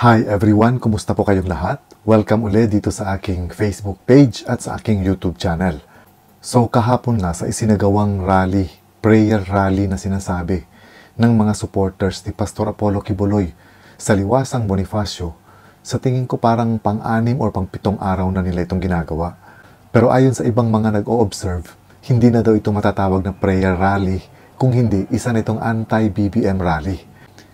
Hi everyone! Kumusta po kayong lahat? Welcome ulit dito sa aking Facebook page at sa aking YouTube channel. So kahapon na sa isinagawang rally, prayer rally na sinasabi ng mga supporters ni Pastor Apollo Quiboloy sa Liwasang Bonifacio, sa tingin ko parang pang-6 or pang-7 araw na nila itong ginagawa. Pero ayon sa ibang mga nag-o-observe, hindi na daw ito matatawag na prayer rally, kung hindi isa na itong anti-BBM rally.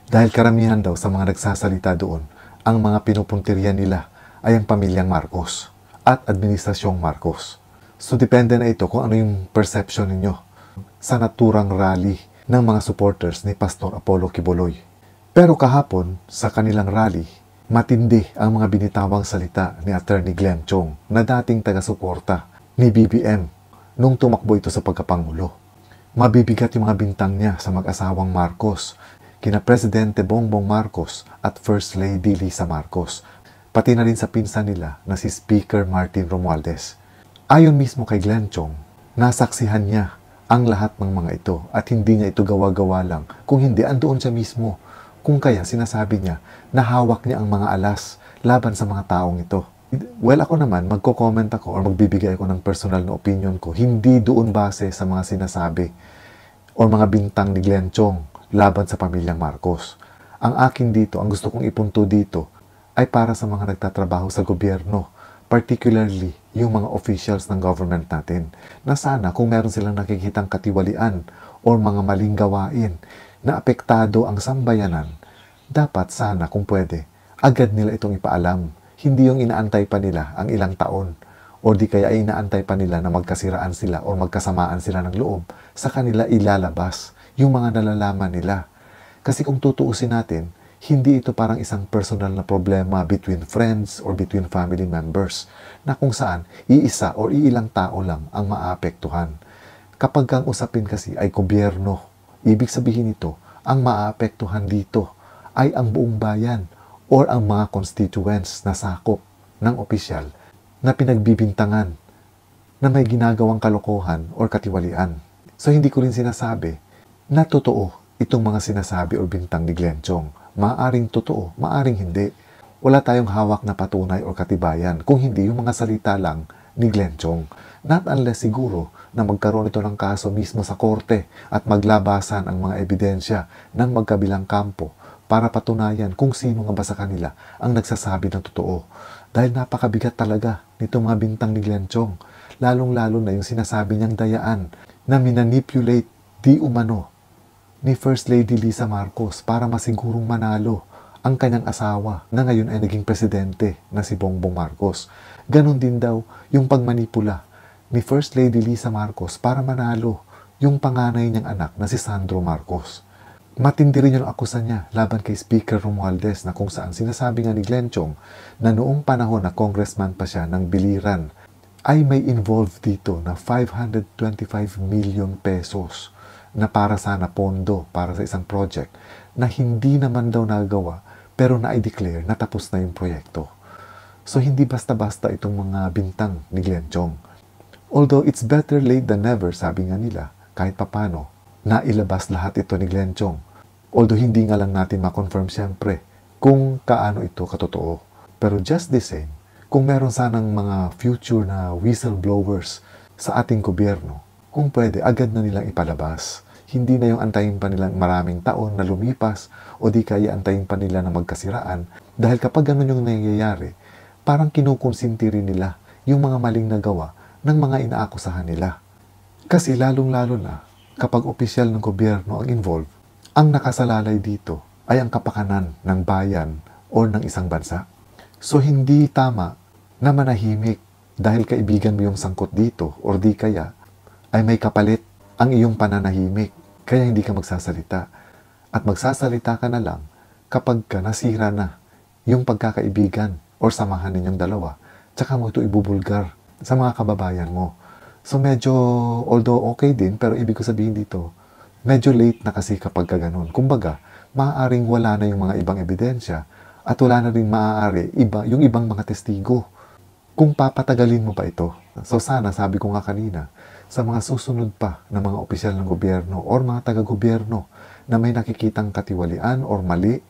Dahil karamihan daw sa mga nagsasalita doon, ang mga pinupuntirya nila ay ang pamilyang Marcos at administrasyong Marcos. So depende na ito kung ano yung perception ninyo sa naturang rally ng mga supporters ni Pastor Apollo Quiboloy. Pero kahapon, sa kanilang rally, matindi ang mga binitawang salita ni Attorney Glenn Chong na dating taga-suporta ni BBM nung tumakbo ito sa pagkapangulo. Mabibigat yung mga bintang niya sa mag-asawang Marcos, kina Presidente Bongbong Marcos at First Lady Lisa Marcos, pati na rin sa pinsan nila na si Speaker Martin Romualdez. Ayon mismo kay Glenn Chong, nasaksihan niya ang lahat ng mga ito at hindi niya ito gawa-gawa lang, kung hindi andoon siya mismo, kung kaya sinasabi niya na hawak niya ang mga alas laban sa mga taong ito. Well, ako naman, magko-comment ako or magbibigay ako ng personal na opinion ko, hindi doon base sa mga sinasabi or mga bintang ni Glenn Chong laban sa pamilyang Marcos. Ang akin dito, ang gusto kong ipunto dito, ay para sa mga nagtatrabaho sa gobyerno, particularly yung mga officials ng government natin, na sana kung meron silang nakikitang katiwalian o mga maling gawain na apektado ang sambayanan, dapat sana kung pwede, agad nila itong ipaalam. Hindi yung inaantay pa nila ang ilang taon, o di kaya ay inaantay pa nila na magkasiraan sila o magkasamaan sila ng loob, sa kanila ilalabas yung mga nalalaman nila. Kasi kung tutuusin natin, hindi ito parang isang personal na problema between friends or between family members na kung saan iisa or iilang tao lang ang maapektuhan. Kapag ang usapin kasi ay gobyerno, ibig sabihin nito, ang maapektuhan dito ay ang buong bayan or ang mga constituents na sakop ng opisyal na pinagbibintangan na may ginagawang kalokohan or katiwalian. So hindi ko rin sinasabi na totoo itong mga sinasabi o bintang ni Glenn Chong. Maaring totoo, maaring hindi. Wala tayong hawak na patunay o katibayan kung hindi yung mga salita lang ni Glenn Chong. Not unless siguro na magkaroon ito ng kaso mismo sa korte at maglabasan ang mga ebidensya ng magkabilang kampo para patunayan kung sino nga ba sa kanila ang nagsasabi ng totoo. Dahil napakabigat talaga nitong mga bintang ni Glenn Chong, lalong-lalo na yung sinasabi niyang dayaan na minanipulate di umano ni First Lady Lisa Marcos para masigurong manalo ang kanyang asawa na ngayon ay naging presidente na si Bongbong Marcos. Ganon din daw yung pagmanipula ni First Lady Lisa Marcos para manalo yung panganay niyang anak na si Sandro Marcos. Matindi rin yung akusa niya laban kay Speaker Romualdez na kung saan sinasabi nga ni Glenn Chong na noong panahon na congressman pa siya ng Biliran ay may involved dito na 525 million pesos na para sana pondo para sa isang project na hindi naman daw nagawa pero na-i-declare na tapos na yung proyekto. So hindi basta-basta itong mga bintang ni Glenn Chong. Although it's better late than never, sabi nga nila, kahit papano, nailabas lahat ito ni Glenn Chong. Although hindi nga lang natin ma-confirm siyempre kung kaano ito katotoo. Pero just the same, kung meron sanang mga future na whistleblowers sa ating gobyerno, kung pwede, agad na nilang ipalabas. Hindi na yung antayin pa nilang maraming taon na lumipas o di kaya antayin pa nila na magkasiraan. Dahil kapag ganun yung nangyayari, parang kinukonsinti rin nila yung mga maling nagawa ng mga inaakusahan nila. Kasi lalong-lalo na kapag opisyal ng gobyerno ang involved, ang nakasalalay dito ay ang kapakanan ng bayan o ng isang bansa. So hindi tama na manahimik dahil kaibigan mo yung sangkot dito o di kaya ay may kapalit ang iyong pananahimik, kaya hindi ka magsasalita. At magsasalita ka na lang kapag ka nasira na yung pagkakaibigan o samahan ninyong dalawa, tsaka mo ito ibubulgar sa mga kababayan mo. So medyo, although okay din, pero ibig ko sabihin dito, medyo late na kasi kapag ka ganun. Kumbaga, maaaring wala na yung mga ibang ebidensya at wala na rin maaari yung ibang mga testigo. Kung papatagalin mo pa ito. So sana, sabi ko nga kanina, sa mga susunod pa na mga opisyal ng gobyerno o mga taga-gobyerno na may nakikitang katiwalian o mali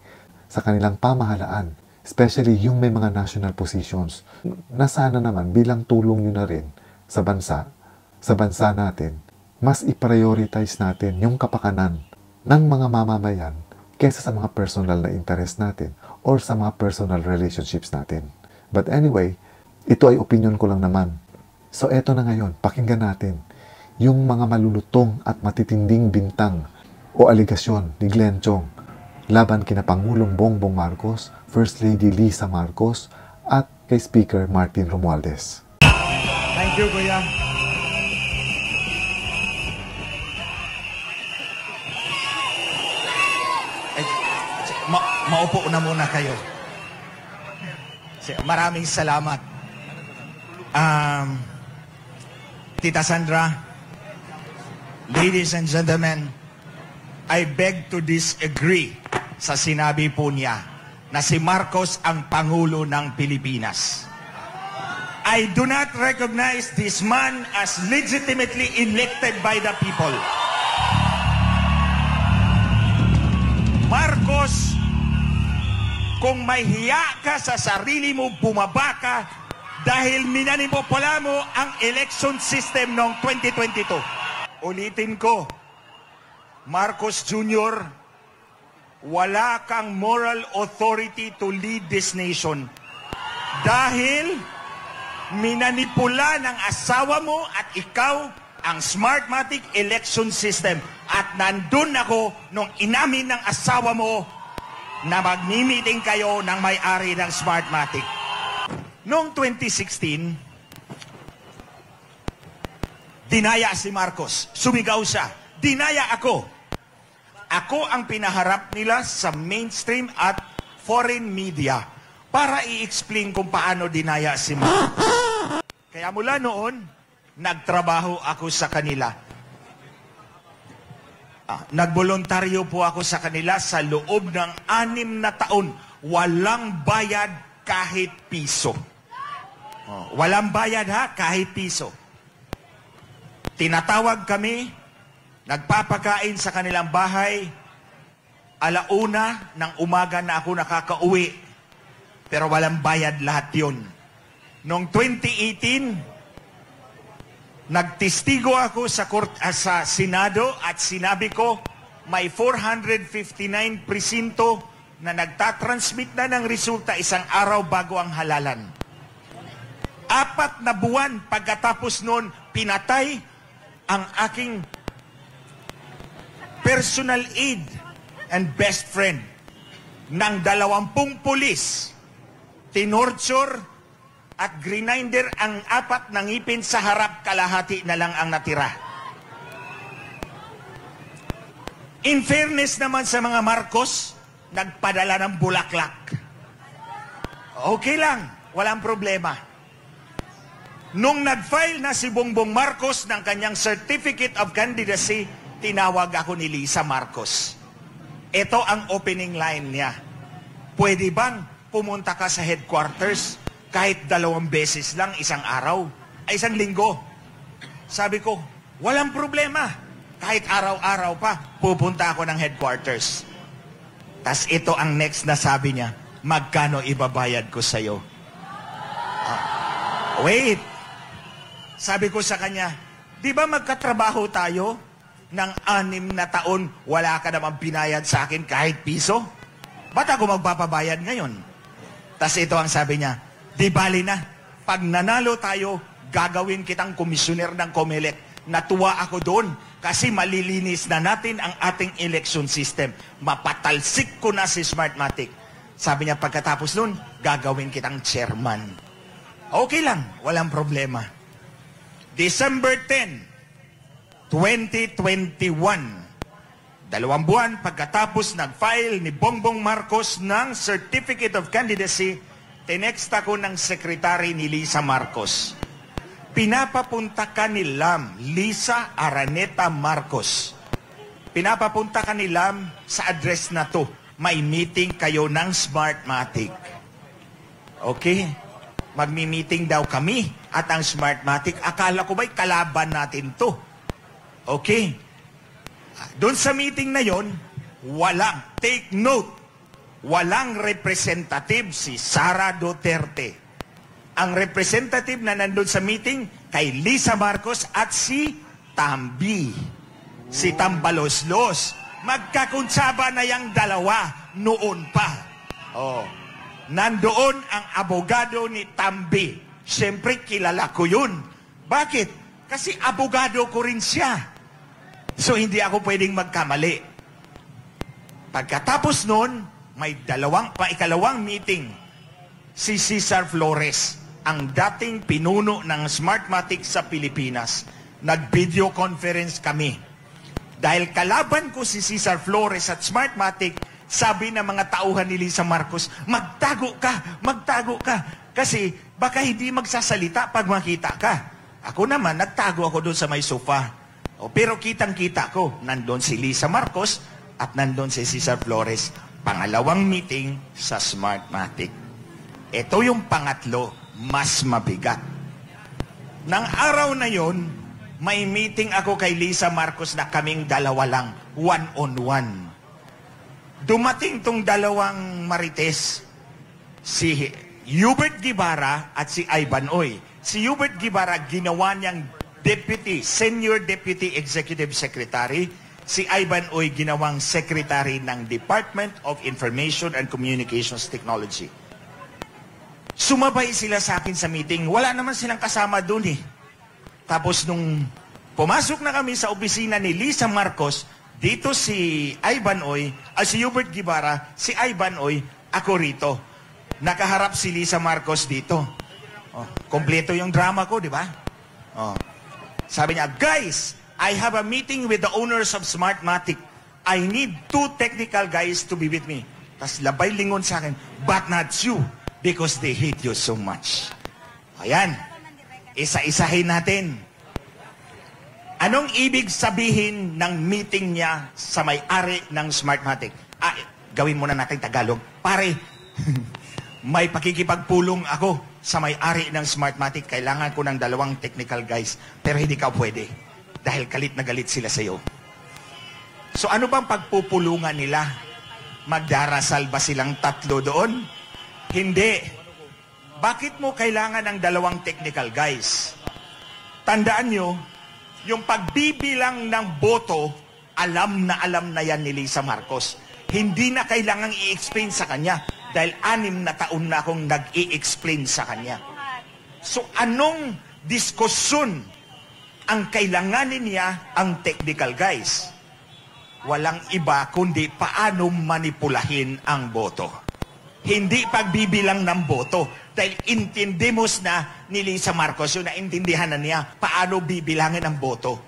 sa kanilang pamahalaan, especially yung may mga national positions, na sana naman bilang tulong nyo na rin sa bansa natin, mas i-prioritize natin yung kapakanan ng mga mamamayan kaysa sa mga personal na interest natin or sa mga personal relationships natin. But anyway, ito ay opinion ko lang naman. So eto na ngayon, pakinggan natin yung mga malulutong at matitinding bintang o aligasyon ni Glenn Chong laban kina Pangulong Bongbong Marcos, First Lady Lisa Marcos, at kay Speaker Martin Romualdez. Thank you, Kuya. Maupo na muna kayo. Maraming salamat. Tita Sandra, ladies and gentlemen, I beg to disagree sa sinabi po niya na si Marcos ang Pangulo ng Pilipinas. I do not recognize this man as legitimately elected by the people. Marcos, kung may hiya ka sa sarili mo, bumaba ka dahil minanipula mo ang election system noong 2022. Ulitin ko, Marcos Jr., wala kang moral authority to lead this nation dahil minanipula ng asawa mo at ikaw ang Smartmatic election system. At nandun ako nung inamin ng asawa mo na magmi-meeting kayo ng may-ari ng Smartmatic. Noong 2016, dinaya si Marcos. Sumigaw siya. Dinaya ako. Ako ang pinaharap nila sa mainstream at foreign media para i-explain kung paano dinaya si Marcos. Kaya mula noon, nagtrabaho ako sa kanila. Nagboluntaryo po ako sa kanila sa loob ng 6 na taon. Walang bayad kahit piso. Walang bayad ha, kahit piso. Tinatawag kami, nagpapakain sa kanilang bahay, 1:00 ng umaga na ako nakakauwi. Pero walang bayad lahat yun. Noong 2018, nagtestigo ako sa Senado at sinabi ko may 459 presinto na nagtatransmit na ng resulta 1 araw bago ang halalan. 4 na buwan pagkatapos noon, pinatay ang aking personal aide and best friend ng 20 pulis. Tinorture at grinder ang 4 na ngipin sa harap, kalahati na lang ang natira. In fairness naman sa mga Marcos, nagpadala ng bulaklak. Okay lang, walang problema. Nung nag-file na si Bongbong Marcos ng kanyang Certificate of Candidacy, tinawag ako ni Lisa Marcos. Ito ang opening line niya. Pwede bang pumunta ka sa headquarters kahit 2 beses lang isang araw, ay 1 linggo? Sabi ko, walang problema. Kahit araw-araw pa, pupunta ako ng headquarters. Tas ito ang next na sabi niya, magkano ibabayad ko sa'yo? Wait. Sabi ko sa kanya, di ba magkatrabaho tayo ng 6 na taon, wala ka naman binayad sa akin kahit piso? Ba't ako magpapabayad ngayon? Tas ito ang sabi niya, di bali na, pag nanalo tayo, gagawin kitang komisyoner ng COMELEC. Natuwa ako doon kasi malilinis na natin ang ating election system. Mapatalsik ko na si Smartmatic. Sabi niya pagkatapos noon, gagawin kitang chairman. Okay lang, walang problema. December 10, 2021, 2 buwan pagkatapos nag-file ni Bongbong Marcos ng Certificate of Candidacy, tinext ako ng sekretary ni Lisa Marcos. Pinapapunta ka ni Lam, Lisa Araneta Marcos. Pinapapunta ka ni Lam sa address na to. May meeting kayo ng Smartmatic. Okay? Magmi-meeting daw kami at ang Smartmatic. Akala ko ba'y kalaban natin to? Okay? Doon sa meeting na yon, walang, take note, walang representative si Sara Duterte. Ang representative na nandun sa meeting kay Lisa Marcos at si Tambi. Si Tambaloslos. Magkakuntsaba na yung dalawa noon pa. Oh. Nandoon ang abogado ni Tambi. Siyempre, kilala ko yun. Bakit? Kasi abogado ko rin siya. So, hindi ako pwedeng magkamali. Pagkatapos noon, may ikalawang meeting. Si Cesar Flores, ang dating pinuno ng Smartmatic sa Pilipinas. Nag-video conference kami. Dahil kalaban ko si Cesar Flores at Smartmatic, sabi ng mga tauhan ni Lisa Marcos, magtago ka. Kasi baka hindi magsasalita pag makita ka. Ako naman, nagtago ako doon sa may sofa. Pero kitang-kita ko, nandun si Lisa Marcos at nandun si Cesar Flores. Pangalawang meeting sa Smartmatic. Ito yung pangatlo, mas mabigat. Nang araw na yon, may meeting ako kay Lisa Marcos na kaming dalawa lang, one-on-one. Dumating tong dalawang marites, si Hubert Guevara at si Ivan Oy. Si Hubert Guevara ginawa niyang Senior Deputy Executive Secretary. Si Ivan Oy ginawang Secretary ng Department of Information and Communications Technology. Sumabay sila sa akin sa meeting. Wala naman silang kasama doon eh. Tapos nung pumasok na kami sa opisina ni Lisa Marcos, dito si Ivan Oy, si Hubert Guevara, si Ivan Oy, ako rito. Nakaharap si Lisa Marcos dito. Kompleto yung drama ko, di ba? Sabi niya, guys, I have a meeting with the owners of Smartmatic. I need 2 technical guys to be with me. Tapos labay lingon sa akin, but not you, because they hate you so much. Ayan. Isa-isahin natin. Anong ibig sabihin ng meeting niya sa may-ari ng Smartmatic? Gawin muna natin Tagalog. Pare, may pakikipagpulong ako sa may-ari ng Smartmatic. Kailangan ko ng 2 technical guys. Pero hindi ka pwede. Dahil galit na galit sila sa iyo. So ano bang pagpupulungan nila? Magdarasal ba silang 3 doon? Hindi. Bakit mo kailangan ng 2 technical guys? Tandaan nyo, yung pagbibilang ng boto, alam na yan ni Lisa Marcos. Hindi na kailangang i-explain sa kanya dahil 6 na taon na akong nag-i-explain sa kanya. So anong diskusyon ang kailanganin niya ang technical guys? Walang iba kundi paano manipulahin ang boto. Hindi pagbibilang ng boto. Dahil intindimos na ni Lisa Marcos, yung naintindihan na niya, paano bibilangin ang boto.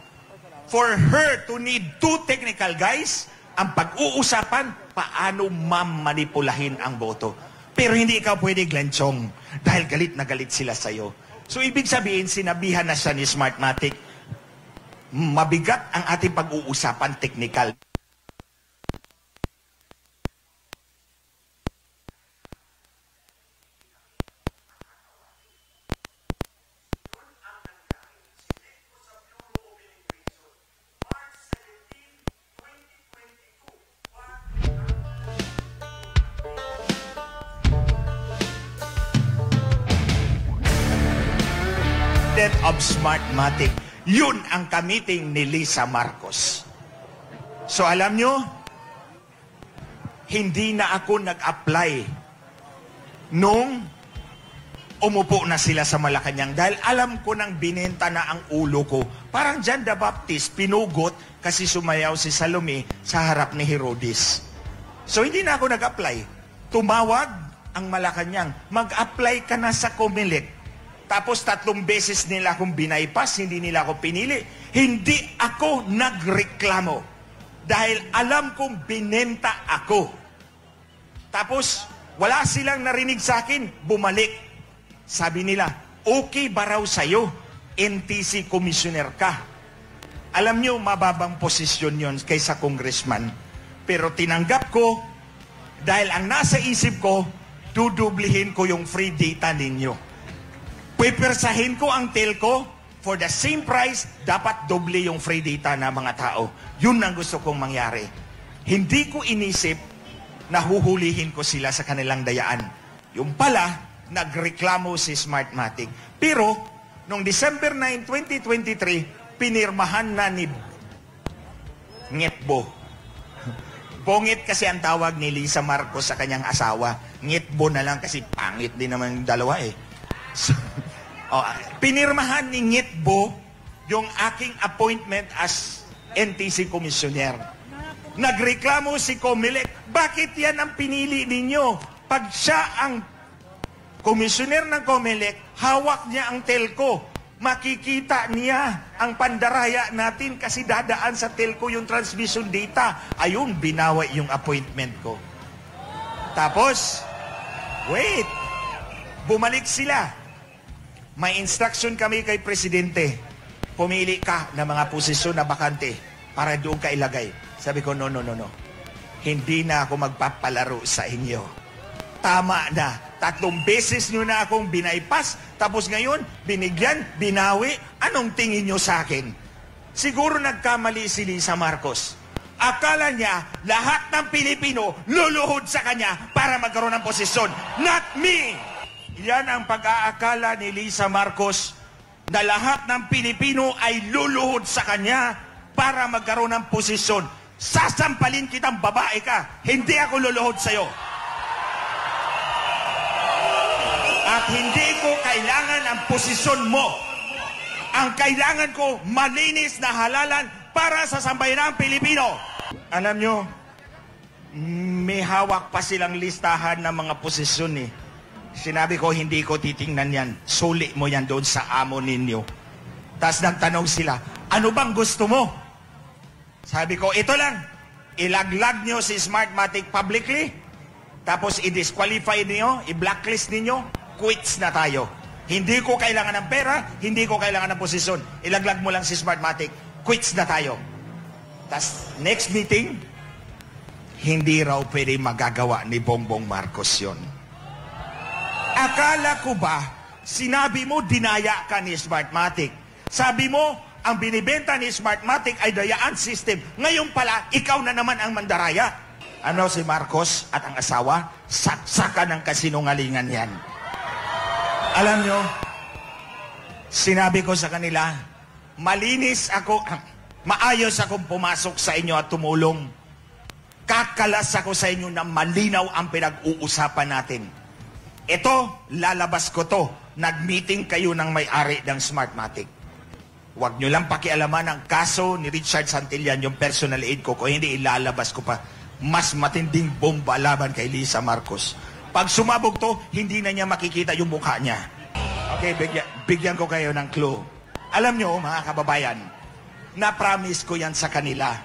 For her to need 2 technical guys, ang pag-uusapan, paano mamanipulahin ang boto. Pero hindi ikaw pwede glanchong dahil galit na galit sila sa'yo. So ibig sabihin, sinabihan na siya ni Smartmatic, mabigat ang ating pag-uusapan technical. Of Smartmatic. Yun ang kamiting ni Lisa Marcos. So alam nyo, hindi na ako nag-apply nung umupo na sila sa Malacanang dahil alam ko nang binenta na ang ulo ko. Parang John the Baptist, pinugot kasi sumayaw si Salome sa harap ni Herodes. So hindi na ako nag-apply. Tumawag ang Malacanang, mag-apply ka na sa Comelec. Tapos 3 beses nila akong binaypas, hindi nila ako pinili. Hindi ako nagreklamo. Dahil alam kong binenta ako. Tapos, wala silang narinig sa akin, bumalik. Sabi nila, okay ba raw sa'yo? NTC commissioner ka. Alam nyo, mababang posisyon yon kaysa congressman. Pero tinanggap ko, dahil ang nasa isip ko, dudublihin ko yung free data ninyo. Pipersahin ko ang telco for the same price, dapat doble yung free data na mga tao. Yun ang gusto kong mangyari. Hindi ko inisip nahuhulihin ko sila sa kanilang dayaan. Yung pala, nagreklamo si Smartmatic. Pero, noong December 9, 2023, pinirmahan na ni Ngitbo. Bongit kasi ang tawag ni Lisa Marcos sa kanyang asawa. Ngitbo na lang kasi pangit din naman yung dalawa eh. So, pinirmahan ni Ngitbo yung aking appointment as NTC Commissioner. Nagreklamo si Comelec, bakit yan ang pinili ninyo? Pag siya ang Commissioner ng Comelec, hawak niya ang telco. Makikita niya ang pandaraya natin kasi dadaan sa telco yung transmission data. Ayun, binawi yung appointment ko. Tapos, wait, bumalik sila. May instruction kami kay Presidente. Pumili ka ng mga posisyon na bakante para doon ka ilagay. Sabi ko, no. Hindi na ako magpapalaro sa inyo. Tama na. 3 beses nyo na akong binaypas, tapos ngayon, binigyan, binawi, anong tingin nyo sa akin? Siguro nagkamali si Lisa Marcos. Akala niya, lahat ng Pilipino luluhod sa kanya para magkaroon ng posisyon. Not me! Yan ang pag-aakala ni Lisa Marcos na lahat ng Pilipino ay luluhod sa kanya para magkaroon ng posisyon. Sasampalin kitang babae ka, hindi ako luluhod sa'yo. At hindi ko kailangan ang posisyon mo. Ang kailangan ko, malinis na halalan para sa sambayanang Pilipino. Alam nyo, may hawak pa silang listahan ng mga posisyon eh. Sinabi ko, hindi ko titingnan yan. Suli mo yan doon sa amo ninyo. Tapos nagtanong sila, ano bang gusto mo? Sabi ko, ito lang. Ilaglag nyo si Smartmatic publicly. Tapos i-disqualify niyo, i-blacklist ninyo. Quits na tayo. Hindi ko kailangan ng pera, hindi ko kailangan ng posisyon. Ilaglag mo lang si Smartmatic. Quits na tayo. Tas next meeting, hindi raw pwede magagawa ni Bongbong Marcos yun. Akala ko ba, sinabi mo dinaya ka ni Smartmatic. Sabi mo, ang binibenta ni Smartmatic ay dayaan system. Ngayon pala, ikaw na naman ang mandaraya. Ano si Marcos at ang asawa? Saksakan ng kasinungalingan yan. Alam nyo, sinabi ko sa kanila, malinis ako, maayos akong pumasok sa inyo at tumulong. Kakalas ako sa inyo na malinaw ang pinag-uusapan natin. Ito, lalabas ko to. Nag-meeting kayo ng may-ari ng Smartmatic. Huwag nyo lang pakialaman ang kaso ni Richard Santillan, yung personal aid ko. Kung hindi, ilalabas ko pa mas matinding bomba laban kay Lisa Marcos. Pag sumabog to, hindi na niya makikita yung mukha niya. Okay, bigyan ko kayo ng clue. Alam nyo, mga kababayan, na-promise ko yan sa kanila.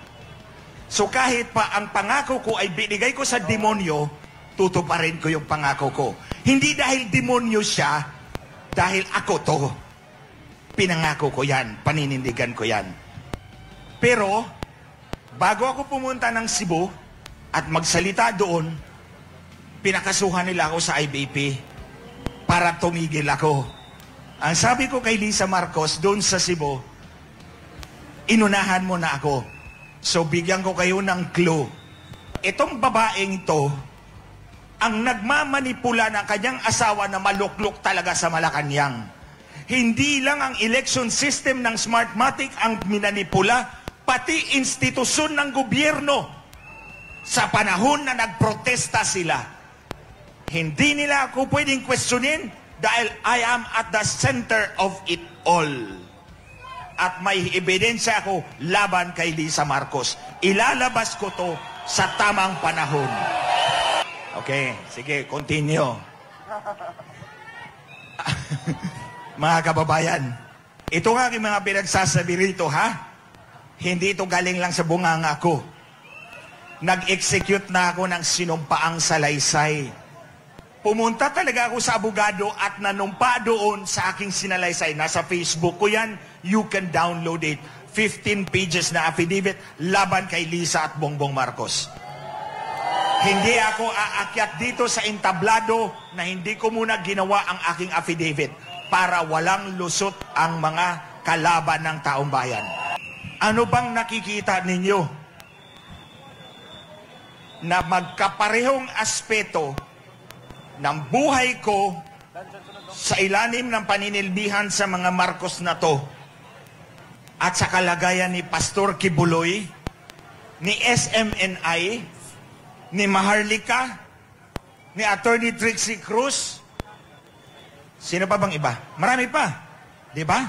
So kahit pa ang pangako ko ay binigay ko sa demonyo, tutuparin ko yung pangako ko. Hindi dahil demonyo siya, dahil ako to. Pinangako ko yan, paninindigan ko yan. Pero, bago ako pumunta ng Cebu at magsalita doon, pinakasuhan nila ako sa IBP para tumigil ako. Ang sabi ko kay Lisa Marcos doon sa Cebu, inunahan mo na ako. So bigyan ko kayo ng clue. Itong babaeng ito, ang nagmamanipula ng kanyang asawa na maluklok talaga sa Malacanang. Hindi lang ang election system ng Smartmatic ang minanipula, pati institusyon ng gobyerno. Sa panahon na nagprotesta sila, hindi nila ako pwedeng questionin dahil I am at the center of it all. At may ebidensya ako laban kay Lisa Marcos. Ilalabas ko to sa tamang panahon. Okay, sige, continue. Mga kababayan, ito nga aking mga pinagsasabi rito, ha? Hindi ito galing lang sa bunganga ko. Nag-execute na ako ng sinumpaang salaysay. Pumunta talaga ako sa abogado at nanumpa doon sa aking sinalaysay. Nasa Facebook ko yan. You can download it. 15 pages na affidavit laban kay Lisa at Bongbong Marcos. Hindi ako aakyat dito sa entablado na hindi ko muna ginawa ang aking affidavit para walang lusot ang mga kalaban ng taong bayan. Ano bang nakikita ninyo? na magkaparehong aspeto ng buhay ko sa ilalim ng paninilbihan sa mga Marcos na to at sa kalagayan ni Pastor Kibuloy, ni SMNI, ni Maharlika, ni Attorney Trixie Cruz. Sino pa bang iba? Marami pa. Di ba?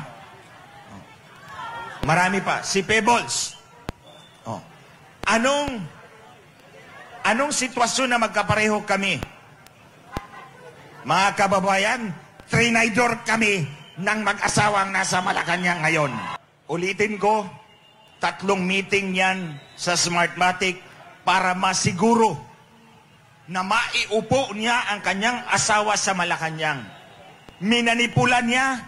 Marami pa. Si Pebbles. Oh. Anong sitwasyon na magkapareho kami? Mga kababayan, trinidor kami ng mag-asawang nasa Malacanang ngayon. Ulitin ko, 3 meeting yan sa Smartmatic para masiguro na maiupo niya ang kanyang asawa sa Malacanang. Minanipula niya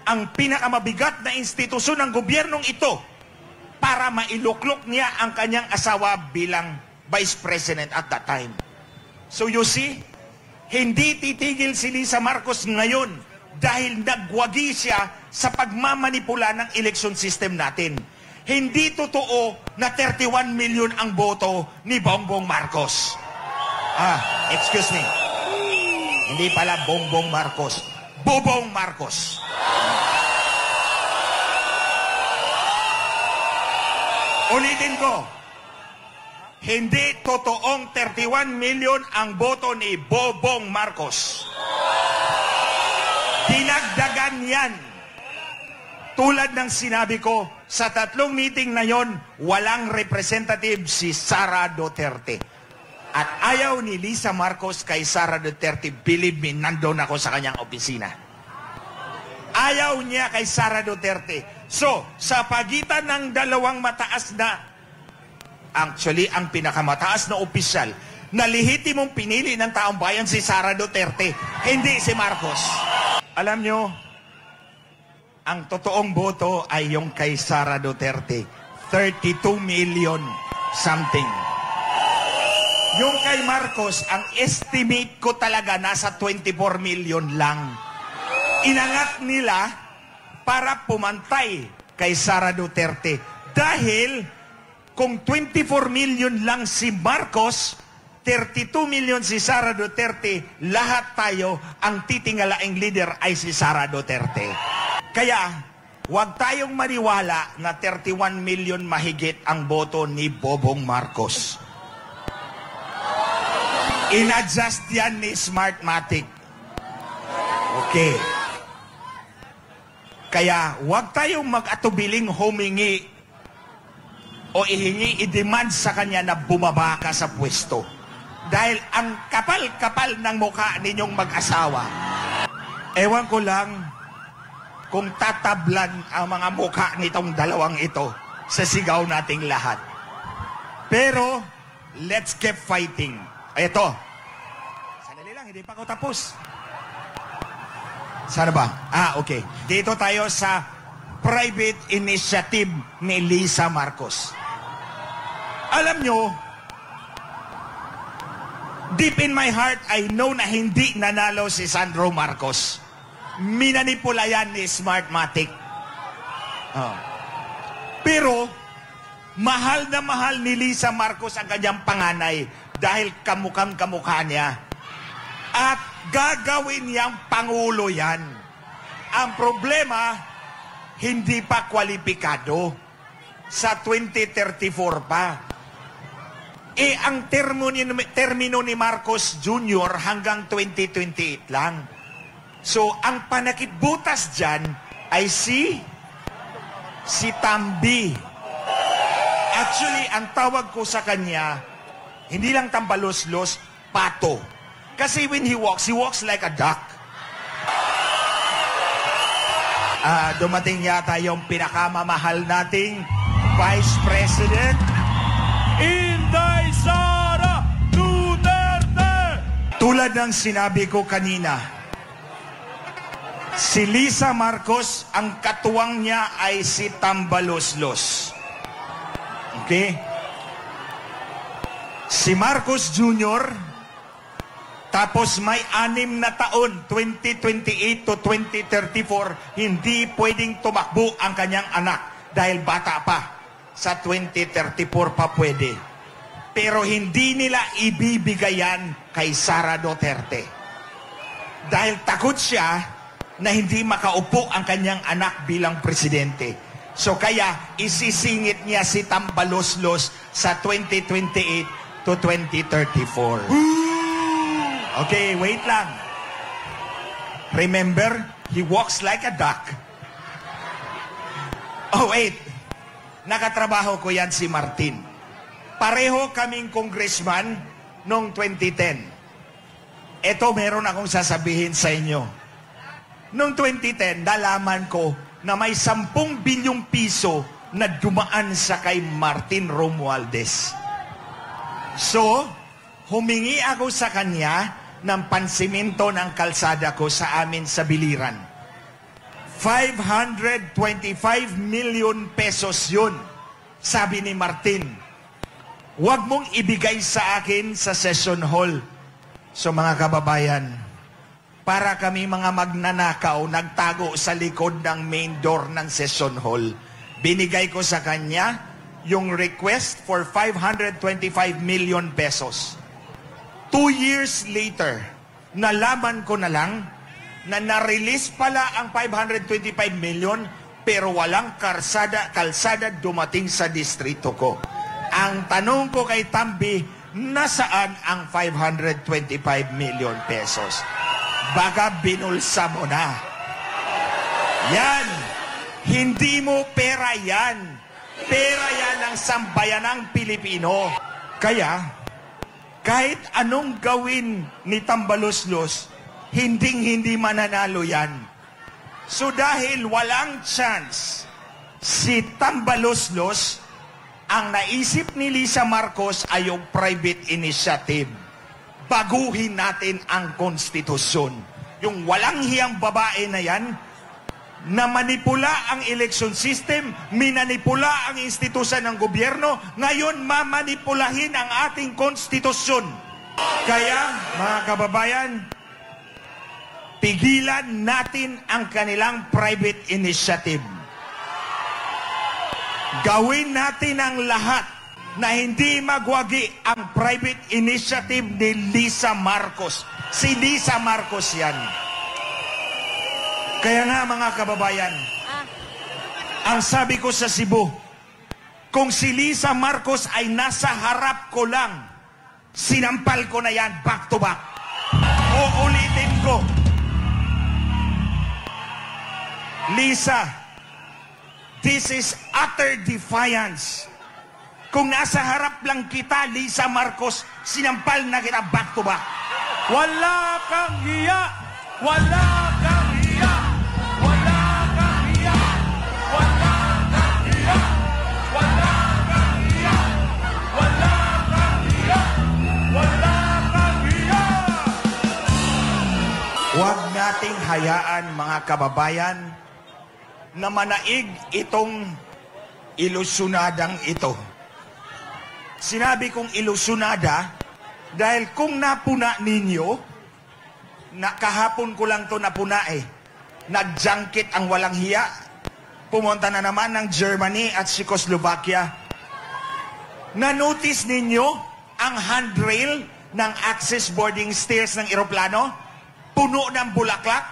ang pinakamabigat na institusyon ng gobyernong ito para mailuklok niya ang kanyang asawa bilang Vice President at that time. So you see, hindi titigil si Lisa Marcos ngayon dahil nagwagi siya sa pagmamanipula ng election system natin. Hindi totoo na 31 million ang boto ni Bongbong Marcos. Excuse me. Hindi pala Bongbong Marcos. Bobong Marcos. Ulitin ko. Hindi totoong 31 million ang boto ni Bobong Marcos. Dinagdagan yan. Tulad ng sinabi ko, sa 3 meeting na yon, walang representative si Sara Duterte. At ayaw ni Lisa Marcos kay Sara Duterte, believe me, nandun ako sa kanyang opisina. Ayaw niya kay Sara Duterte. So, sa pagitan ng dalawang mataas na, actually, ang pinakamataas na opisyal, na lehitimong pinili ng taong bayan si Sara Duterte, hindi si Marcos. Alam nyo, ang totoong boto ay yung kay Sara Duterte. 32 million something. Yung kay Marcos, ang estimate ko talaga nasa 24 million lang. Inangat nila para pumantay kay Sara Duterte. Dahil kung 24 million lang si Marcos, 32 million si Sara Duterte, lahat tayo, ang titingalaing leader ay si Sara Duterte. Kaya, huwag tayong maniwala na 31 million mahigit ang boto ni Bobong Marcos. In-adjust yan ni Smartmatic. Okay. Kaya, huwag tayong mag-atubiling humingi o i-demand sa kanya na bumaba ka sa pwesto. Dahil ang kapal-kapal ng mukha ninyong mag-asawa. Ewan ko lang kung tatablan ang mga mukha nitong dalawang ito sa sigaw nating lahat. Pero, let's keep fighting. Ito. Sandali lang, hindi pa ako tapos. Sana ba? Okay. Dito tayo sa private initiative ni Lisa Marcos. Alam nyo, deep in my heart, I know na hindi nanalo si Sandro Marcos. Minanipula yan ni Smartmatic. Pero, mahal na mahal ni Lisa Marcos ang kanyang panganay dahil kamukha niya. At gagawin niyang pangulo yan. Ang problema, hindi pa kwalipikado. Sa 2034 pa. Ang termino ni Marcos Jr. hanggang 2028 lang. So, ang panakitbutas dyan ay si Tambi. Actually, ang tawag ko sa kanya, hindi lang tambalos-los, pato. Kasi when he walks like a duck. Dumating yata yung pinakamamahal nating Vice President, Inday Sara Duterte! Tulad ng sinabi ko kanina, si Lisa Marcos, ang katuwang niya ay si Tambaloslos. Okay? Si Marcos Jr., tapos may 6 na taon, 2028 to 2034, hindi pwedeng tumakbo ang kanyang anak dahil bata pa. Sa 2034 pa pwede. Pero hindi nila ibibigayan kay Sara Duterte. Dahil takot siya na hindi makaupo ang kanyang anak bilang presidente. So kaya isisingit niya si Tambaloslos sa 2028 to 2034. Okay, wait lang. Remember, he walks like a duck. Oh wait, nakatrabaho ko yan si Martin. Pareho kaming congressman noong 2010. Ito, meron akong sasabihin sa inyo. Noong 2010, nalaman ko na may 10 bilyong piso na dumaan sa kay Martin Romualdez. So, humingi ako sa kanya ng pansiminto ng kalsada ko sa amin sa Biliran. 525 million pesos yun, sabi ni Martin. Huwag mong ibigay sa akin sa session hall. So mga kababayan, para kami mga magnanakaw, nagtago sa likod ng main door ng session hall. Binigay ko sa kanya yung request for 525 million pesos. 2 years later, nalaman ko na lang na na-release pala ang 525 million pero walang kalsada dumating sa distrito ko. Ang tanong ko kay Tambi, nasaan ang 525 million pesos? Baka binulsa mo na. Yan. Hindi mo pera yan. Pera yan ng sambayanang Pilipino. Kaya, kahit anong gawin ni Tambaloslos, hindi mananalo yan. So dahil walang chance si Tambaloslos, ang naisip ni Lisa Marcos ay yung private initiative. Baguhin natin ang konstitusyon. Yung walang hiyang babae na yan, na manipula ang election system, minanipula ang institusyon ng gobyerno, ngayon mamanipulahin ang ating konstitusyon. Kaya, mga kababayan, pigilan natin ang kanilang private initiative. Gawin natin ang lahat na hindi magwagi ang private initiative ni Lisa Marcos. Si Lisa Marcos yan. Kaya nga mga kababayan, ang sabi ko sa Cebu, kung si Lisa Marcos ay nasa harap ko lang, sinampal ko na yan back to back. Uulitin ko. Lisa, this is utter defiance. Kung nasa harap lang kita, Lisa Marcos, sinampal na kita back to back. Wala kang hiya! Wala kang hiya! Wala kang hiya! Wala kang hiya! Wala kang hiya! Wala kang hiya! Wala kang hiya! Huwag nating hayaan, mga kababayan, na manaig itong ilusyonadang ito. Sinabi kong ilusyonada dahil kung napuna ninyo, na kahapon ko lang to napuna nag-junket ang walang hiya, pumunta na naman ng Germany at Czechoslovakia. Na-notice ninyo ang handrail ng access boarding stairs ng eroplano? Puno ng bulaklak?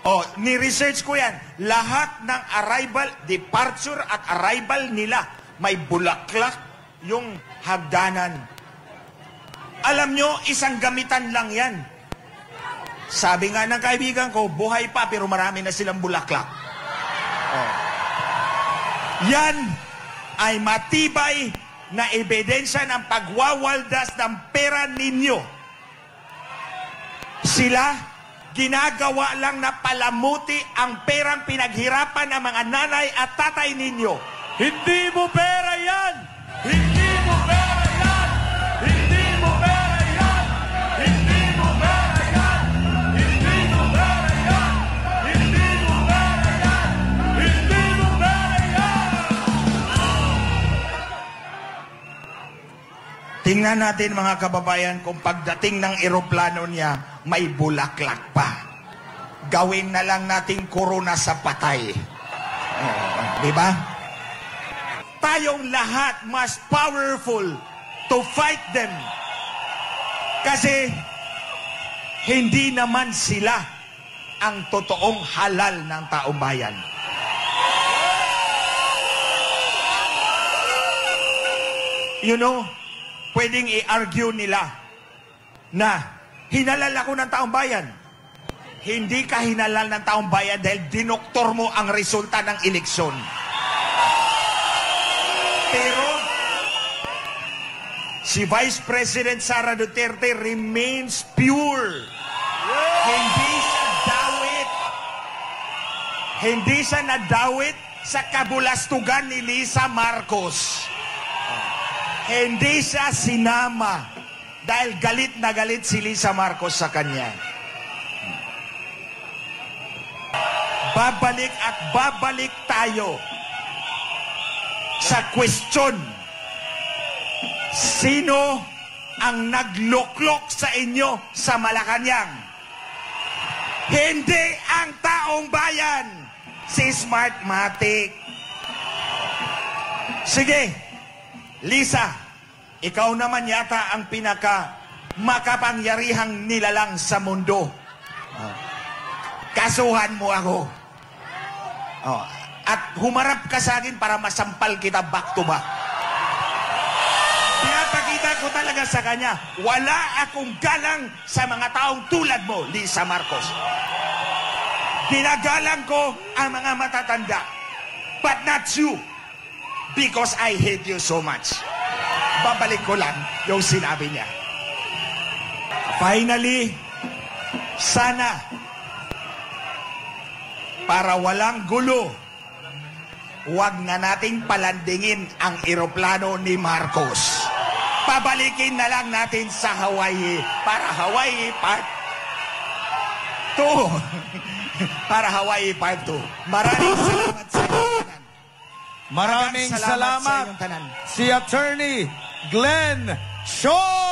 Oh, ni-research ko yan. Lahat ng arrival, departure at arrival nila, may bulaklak yung hagdanan. Alam nyo, isang gamitan lang yan. Sabi nga ng kaibigan ko, buhay pa pero marami na silang bulaklak. Oh. Yan ay matibay na ebidensya ng pagwawaldas ng pera ninyo. Sila, ginagawa lang na palamuti ang perang pinaghirapan ng mga nanay at tatay ninyo. Hindi mo pera yan! Hindi mo pera yan! Hindi mo pera yan! Hindi mo pera yan! Hindi mo pera yan! Hindi mo pera yan! Hindi mo pera yan! Tingnan natin mga kababayan kung pagdating ng eroplano niya, may bulaklak pa. Gawin na lang nating korona sa patay. Di ba? tayong lahat mas powerful to fight them. Kasi hindi naman sila ang totoong halal ng taong bayan. You know, pwedeng i-argue nila na hinalal ako ng taong bayan. Hindi ka hinalal ng taong bayan dahil dinoktor mo ang resulta ng eleksyon. Pero si Vice President Sara Duterte remains pure. Hindi siya dawit. Hindi siya nadawit sa kabulastugan ni Lisa Marcos. Hindi siya sinama dahil galit na galit si Lisa Marcos sa kanya. Babalik at babalik tayo sa question. Sino ang nagloklok sa inyo sa Malacanang? Hindi ang taong bayan. Si Smartmatic. Sige, Lisa, ikaw naman yata ang pinaka makapangyarihang nilalang sa mundo. Kasuhan mo ako. At humarap ka sa akin para masampal kita back to back. Pinapakita ko talaga sa kanya, wala akong galang sa mga taong tulad mo, Lisa Marcos. Ginagalang ko ang mga matatanda. But not you. Because I hate you so much. Babalik ko lang yung sinabi niya. Finally, sana, para walang gulo, huwag na nating palandingin ang eroplano ni Marcos. Pabalikin na lang natin sa Hawaii para Hawaii Part 2. Para Hawaii Part 2. Maraming salamat sa inyo. Maraming salamat sa inyong tanan. si Attorney Glenn Shaw!